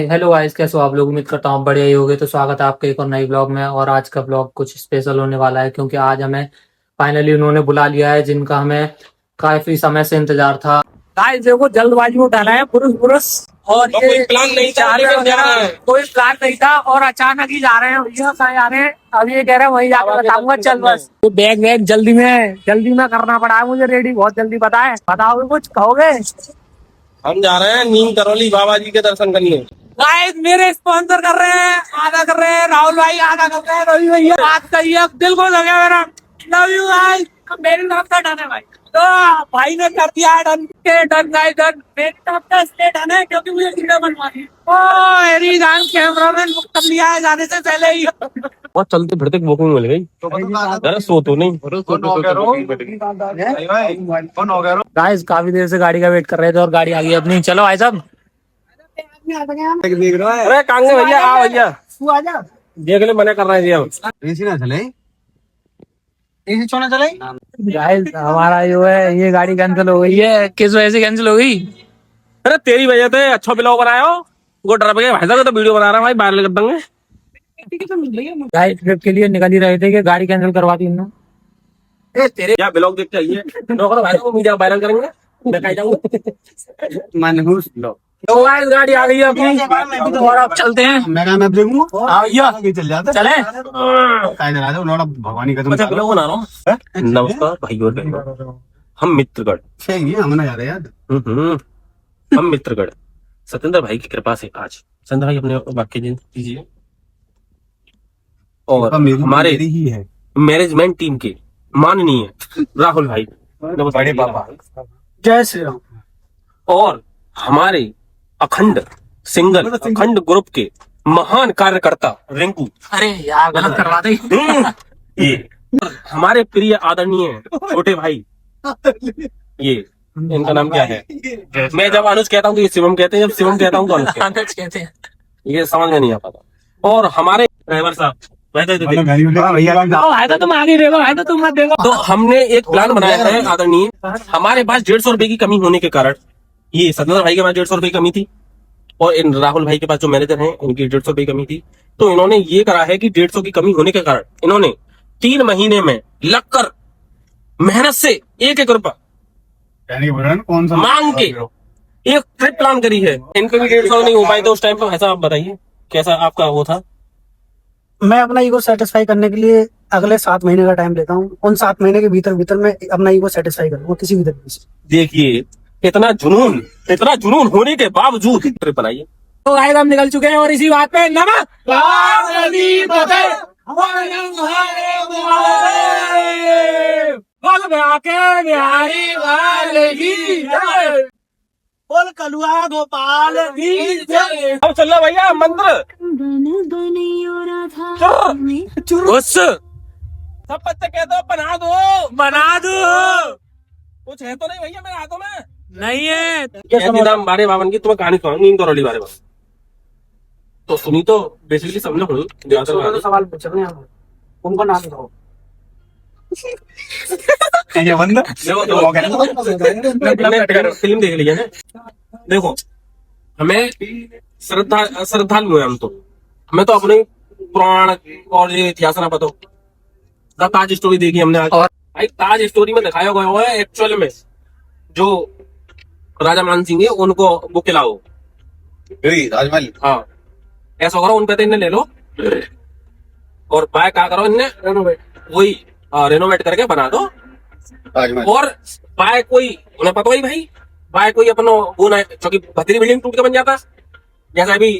Hi hello guys, कैसे हो आप लोग। उम्मीद करता हूँ बढ़िया ही होगे। तो स्वागत है आपके एक और नई ब्लॉग में। और आज का ब्लॉग कुछ स्पेशल होने वाला है क्योंकि आज हमें फाइनली उन्होंने बुला लिया है, जिनका हमें काफी समय से इंतजार था। गाइस देखो, जल्दबाजी में उठाना है पुरुष पुरुष। और ये कोई प्लान नहीं था, लेकिन जा रहा है। कोई प्लान नहीं था और अचानक ही जा रहे हैं। भैया कहाँ जा रहे हैं? अब ये कह रहे हैं वहीं जाकर बताऊंगा, चल बस। तो बैग वैग जल्दी में करना पड़ा है मुझे रेडी, बहुत जल्दी। पता है, बताओगे कुछ कहोगे? हम जा रहे हैं नीम करौली बाबा जी के दर्शन करने। गाइस मेरे स्पॉन्सर कर रहे हैं, आधा कर रहे हैं राहुल भाई, आधा कर रहे हैं रवि भैया। बात कही है, दिल को लगे मेरा। Love you guys. मेरी तरफ से डन है भाई। तो भाई ने कर दिया है डन के, डन गाइस डन। मेरी तरफ से इसलिए डन है क्योंकि मुझे वीडियो बनवानी है। ओ मेरी जान, कैमरामैन बुक कर लिया है जाने से पहले ही। बहुत चलते फिरते बुकिंग मिल गई। जरा सो तो नहीं। गाइस काफी देर से गाड़ी का वेट कर रहे थे और गाड़ी आ गई अपनी। चलो भाई साहब। अरे कांगे भैया, आओ भैया, देख ले, मना कर रहे हैं जी हम। एसी ना चले, एसी क्यों ना चले? गाइस हमारा जो है ये गाड़ी कैंसिल हो गई है। किस वजह से कैंसिल हो गई? अरे तेरी वजह से अच्छा ब्लॉग बनाया हो, वो डर गए भाई साहब। तो वीडियो बना रहा है भाई, वायरल कर देंगे। गाइस ट्रिप के लिए निकल ही रहे थे कि गाड़ी कैंसिल करवा दी इन्होंने। तेरे क्या ब्लॉग देख के आइए, नौकर भाई को मीडिया वायरल करेंगे, मैं कहीं जाऊंगा। मनहूस लो। तो गाइस गाड़ी आ गई है अपनी और अब चलते हैं। मैं कहा मैं देखूं भैया आगे चल जाता चले। काय चला दो नोड़ा भगवानी का तुम अच्छा ब्लॉग बना रहा हूँ। नमस्कार भाइयों और बहनों, हम मित्रगढ़। सही है, हम ना जा रहे यार। हम मित्रगढ़ सत्येंद्र भाई की कृपा से आज सत्येंद्र भाई अपने वाक्य दीजिए। और हमारे ही है मैनेजमेंट टीम के माननीय राहुल भाई, बड़े पापा, जय श्री राम। और हमारे अखंड ग्रुप के महान कार्यकर्ता रिंकू। अरे यार गलत करवा दे। ये हमारे प्रिय आदरणीय छोटे भाई, ये इनका नाम क्या है? मैं जब अनुज कहता हूँ तो ये शिवम कहते हैं, जब शिवम कहता हूँ तो अनुज कहते हैं। ये समझ में नहीं आ पाता। और हमारे ड्राइवर साहब, तो तुम आगे देखो, तो तुम मत देखो। तो हमने एक प्लान बनाया है आदरणीय। हमारे पास 150 रुपए की कमी होने के कारण, ये सत्येंद्र भाई के पास 150 रुपए की कमी थी और इन राहुल भाई के पास जो मैनेजर हैं इनकी 150 रुपए की कमी थी। तो इन्होंने ये करा है कि 150 की कमी होने के कारण इन्होंने 3 महीने में लगकर मेहनत से 1-1 रुपया कौन सा मांग के एक ट्रिप प्लान करी है। इनके भी 150 नहीं हो पाए तो उस टाइम पे ऐसा आप बताइए कैसा आपका वो था? मैं अपना ईगो सेटिस्फाई करने के लिए अगले 7 महीने का टाइम लेता हूँ। उन 7 महीने के भीतर मैं अपना ईगो सेटिस्फाई करूंगा किसी भी तरीके से। देखिए, इतना जुनून होने के बावजूद ट्रिप बनाइए। तो गाइस हम निकल चुके हैं और इसी बात पे बोल कलुआ गोपाल की जय। अब चल रहा भैया मंदिर। उस सब बच्चे कहते हो बना दो। कुछ है तो नहीं भैया मेरे हाथों में? नहीं है। नाम बारे बावन की तुम्हें कहानी सुनाऊंगी, नीम करौली बारे बावन। तो सुनी तो बेसिकली सबने सुनी। सवाल पूछ रहे हैं उनको नाम बताओ। ये बंदा फिल्म देख लिया ना। देखो, हमें श्रद्धालु है हम तो। हमें तो अपने पुराण और ये इतिहास ना पता हो। ताज स्टोरी देखी हमने आज। भाई ताज स्टोरी में दिखाया गया हुआ है एक्चुअल में जो राजा मान सिंह है उनको वो खिलाओ राजमहल। हाँ, ऐसा करो उन पे तो इन्हें ले लो और बाय क्या करो, इन्हें रेनोवेट करके बना दो। राजमहल और बाय कोई उन्हें पता ही भाई, बाय कोई अपना वो ना, क्योंकि भतरी बिल्डिंग टूट के बन जाता जैसा अभी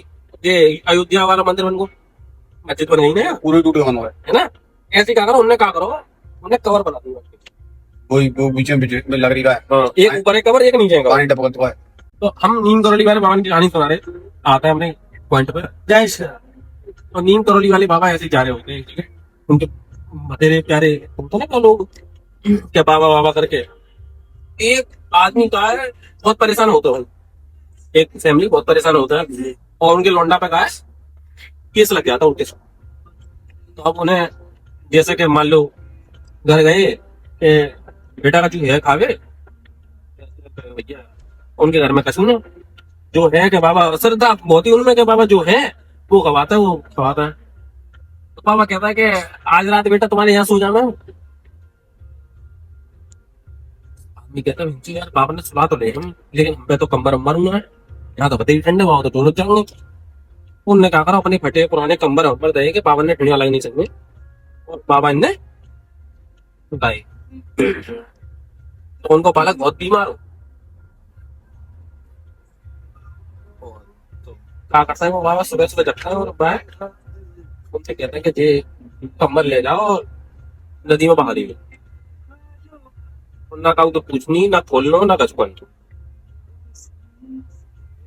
ये अयोध्या वाला मंदिर बन गो, मस्जिद बन गई ना, पूरे टूट गया है ना। ऐसे क्या करो, उन्हें क्या करो, उन्हें कवर बना दूंगा। वो बीच में लग रही है। हाँ, एक ऊपर एक कवर, एक नीचे कवर। पानी टपक तो है। तो हम नीम करौली वाले बाबा की कहानी सुना रहे आते हैं अपने पॉइंट पे। जय श्री राम। और नीम करौली वाले बाबा ऐसे जा रहे होते हैं, ठीक है, उनके बतेरे प्यारे होते ना लोग क्या बाबा बाबा करके। एक आदमी का है बहुत परेशान होता है, एक फैमिली बहुत परेशान होता है और उनके लौंडा पे का है केस लग जाता है उनके साथ। तो अब उन्हें जैसे कि मान लो घर गए बेटा का जो है खावे भैया, उनके घर में कसून है जो है कि बाबा श्रद्धा बहुत ही उनमें कि बाबा जो है वो खवाता है, वो खवाता है। तो बाबा कहता है कि आज रात बेटा तुम्हारे यहाँ सो जाना है। आदमी कहता है यार बाबा ने सुना तो ले हम, लेकिन हम पे तो कंबर अम्बर हुआ है, यहाँ तो बते ही ठंडे वहां तो टोलक जाऊंगे। उनने कहा करा अपने फटे पुराने कंबर अम्बर दे के बाबा ने ठंडिया लगनी चाहिए, और बाबा ने लाई। तो उनको बालक बहुत बीमार हो, तो क्या करता है वो बाबा सुबह सुबह जगता है और बैठ उनसे कहता है कि जे कंबल ले जाओ और नदी में बहा दीजिए। ना काऊ तो पूछनी, ना खोलना, ना कछ बन।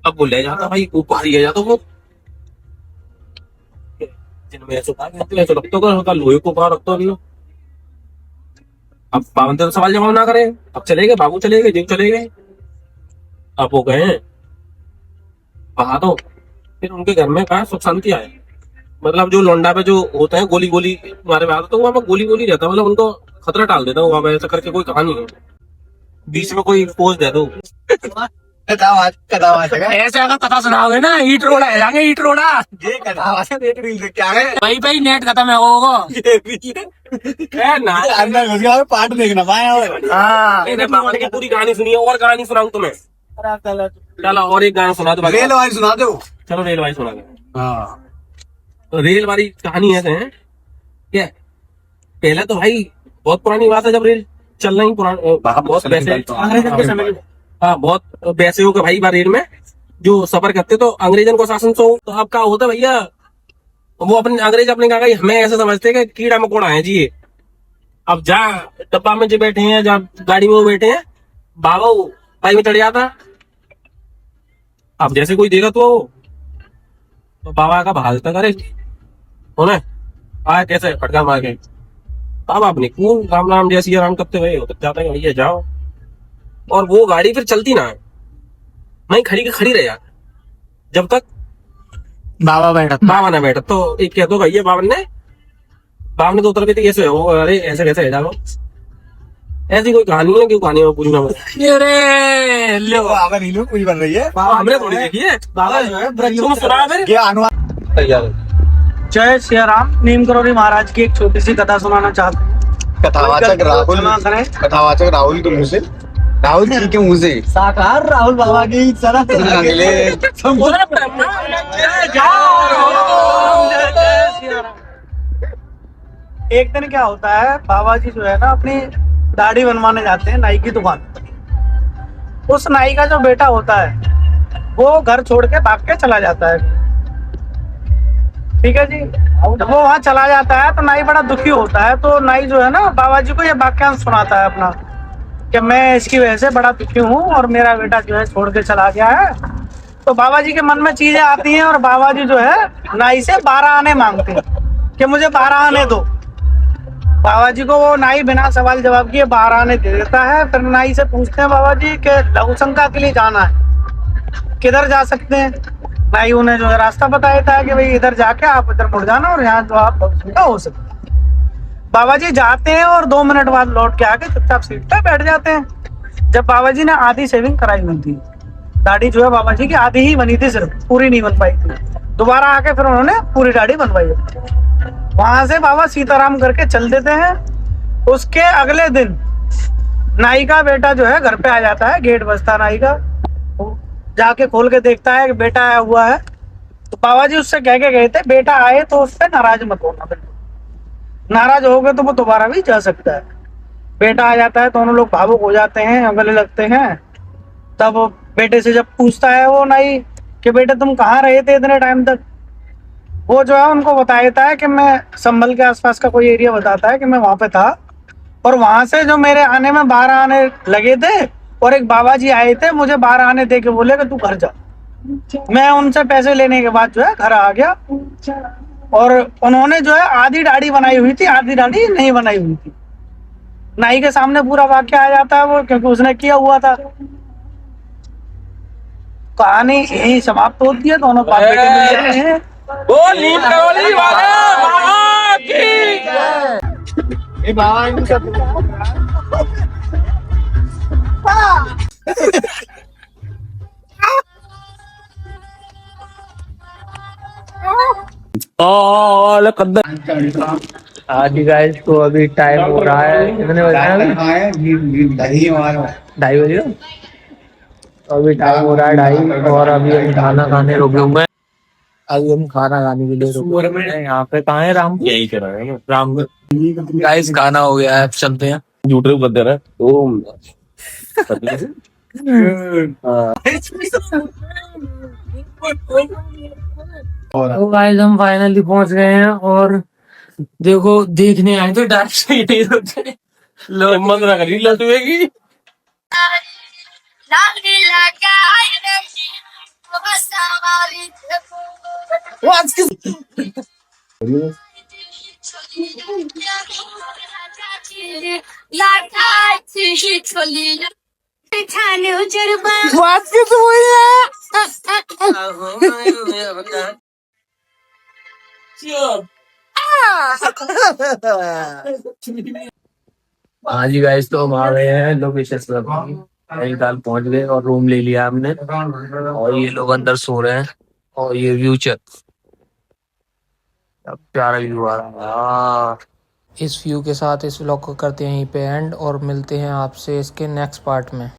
अब वो ले जाता भाई, ऊपर ले जाता वो जिनमें ऐसा लगता होगा लोहे को बाहर रखता है। अब पावन तो सवाल जवाब ना करे, अब चले गए बाबू, चले गए जीव चले गए। अब वो गए वहां, तो फिर उनके घर में कहा सुख शांति आए। मतलब जो लोंडा पे जो होता है गोली गोली मारे में आता, तो वहां पर गोली गोली रहता है, मतलब उनको खतरा टाल देता है वहां पे, ऐसा करके कोई कहानी है। बीच में कोई पोज दे दो, ऐसे अगर कथा सुनाओगे ना, ईट रोड़ा है जाएंगे, ईट रोड़ा भाई भाई नेट खत्म है होगा अंदर घुस गया, पार्ट देखना पाया। मैंने बाबा ने पूरी कहानी सुनी है, और कहानी सुनाऊं तुम्हें। चलो और एक गाना सुना दो, रेल वाली सुना दो। चलो रेल वाली सुना दो। हाँ, तो रेल वाली कहानी ऐसे है क्या, पहले तो भाई बहुत पुरानी बात है, जब रेल चल रही बहुत वैसे अंग्रेजों के समय की। हाँ बहुत वैसे हो कि भाई बार रेल में जो सफर करते तो अंग्रेजन को शासन सो, तो अब क्या होता भैया, वो अपने अंग्रेज अपने कहा हमें ऐसे समझते कि कीड़ा मकोड़ा है जी ये। अब जा डब्बा में जो बैठे हैं, जा गाड़ी में वो बैठे हैं, बाबा भाई में चढ़ जाता। अब जैसे कोई देगा तो बाबा का भागता करे होना आया कैसे फटका मार के, बाबा अपने कौन राम राम जैसी आराम करते हुए उतर जाते हैं भैया जाओ। और वो गाड़ी फिर चलती ना है, वहीं खड़ी रह जाती जब तक बाबा ना बैठा। तो एक कह दो भैया बाबा ने तो उतर गई थी, कैसे हो, अरे ऐसे कैसे है जाओ। ऐसी कोई कहानी है, क्यों कहानी है पूरी ना अरे लो बाबा नीलू पूरी बन रही है। हमने थोड़ी देखी है। बाबा जो है तुम सुना फिर। ये अनुवाद तैयार जय श्री राम। नीम करोड़ी महाराज की एक छोटी सी कथा सुनाना चाहते हैं। कथावाचक राहुल, क्षमा करें। कथावाचक राहुल के मुंह से, राहुल जी के मुंह से साकार राहुल बाबा की अगले एक दिन क्या होता है, बाबा जी जो है ना अपनी दाढ़ी बनवाने जाते हैं नाई की दुकान। उस नाई का जो बेटा होता है वो घर छोड़ के भाग के चला जाता है, ठीक है जी। जब वो वहां चला जाता है तो नाई बड़ा दुखी होता है। तो नाई जो है ना बाबा जी को ये वाक्यांश सुनाता है अपना, कि मैं इसकी वजह से बड़ा दुखी हूँ और मेरा बेटा जो है छोड़ के चला गया है। तो बाबा जी के मन में चीजें आती हैं और बाबा जी जो है नाई से 12 आने मांगते हैं कि मुझे 12 आने दो। बाबा जी को वो नाई बिना सवाल जवाब किए 12 आने दे देता है। फिर नाई से पूछते हैं बाबा जी कि लघु शंका के लिए जाना है, किधर जा सकते हैं। नाई उन्हें जो है रास्ता बताता है कि भाई इधर जाके आप इधर मुड़ जाना और यहाँ जो आप लघु शंका हो सकते हैं। बाबा जी जाते हैं और 2 मिनट बाद लौट के आके चुपचाप सीट पे बैठ जाते हैं। जब बाबा जी ने आधी शेविंग कराई हुई थी, दाढ़ी जो है बाबा जी की आधी ही बनी थी, सिर्फ पूरी नहीं बन पाई थी। दोबारा आके फिर उन्होंने पूरी दाढ़ी बनवाई। वहां से बाबा सीताराम करके चल देते हैं। उसके अगले दिन नाई का बेटा जो है घर पे आ जाता है, गेट बजता नाई का, जाके खोल के देखता है कि बेटा आया हुआ है। तो बाबा जी उससे कह के गए थे बेटा आए तो उससे नाराज मत होना, बिल्कुल नाराज हो गए तो वो दोबारा भी जा सकता है। बेटा आ जाता है, दोनों लोग भावुक हो जाते हैं, गले लगते हैं। तब बेटे से जब पूछता है वो नाई कि बेटे तुम कहाँ रहे थे इतने टाइम तक, वो जो है उनको बता देता है कि मैं संभल के आसपास का कोई एरिया बताता है कि मैं वहां पे था और वहां से जो मेरे आने में 12 आने लगे थे और एक बाबा जी आए थे, मुझे 12 आने दे के बोले कि तू घर जा। मैं उनसे पैसे लेने के बाद जो है घर आ गया और उन्होंने जो है आधी दाढ़ी बनाई हुई थी, आधी दाढ़ी नहीं बनाई हुई थी। नाई के सामने पूरा वाक्य आ जाता है वो, क्योंकि उसने किया हुआ था। कहानी यही समाप्त होती है, दोनों बाप बेटे मिल जाते हैं। वो नीम करोली वाले बाबा की ये बाबा की सब हाँ जी गाइस, तो अभी टाइम हो रहा है, कितने बजे हैं अभी? 2:30 बजे। तो अभी टाइम हो रहा है 2:30, और अभी हम खाना खाने रुके हुए हैं। अभी हम खाना खाने के लिए रुके हुए हैं यहाँ पे। कहाँ है राम? यही कह रहा है ना, राम गाइस, खाना हो गया है, अब चलते हैं। झूठे कर दे रहा है तो तो गाइस, हम फाइनली पहुंच गए हैं, और देखो, देखने आए तो डायरेक्ट से यही होते। लो हिम्मत ना करी लतुएगी। हाँ जी गाइस, तो हम आ गए हैं लोकेशन पर। नैनीताल पहुंच गए और रूम ले लिया हमने, और ये लोग अंदर सो रहे हैं, और ये व्यू चेक, अब प्यारा व्यू आ रहा है यार। इस व्यू के साथ इस व्लॉग को करते हैं यहीं पे एंड, और मिलते हैं आपसे इसके नेक्स्ट पार्ट में।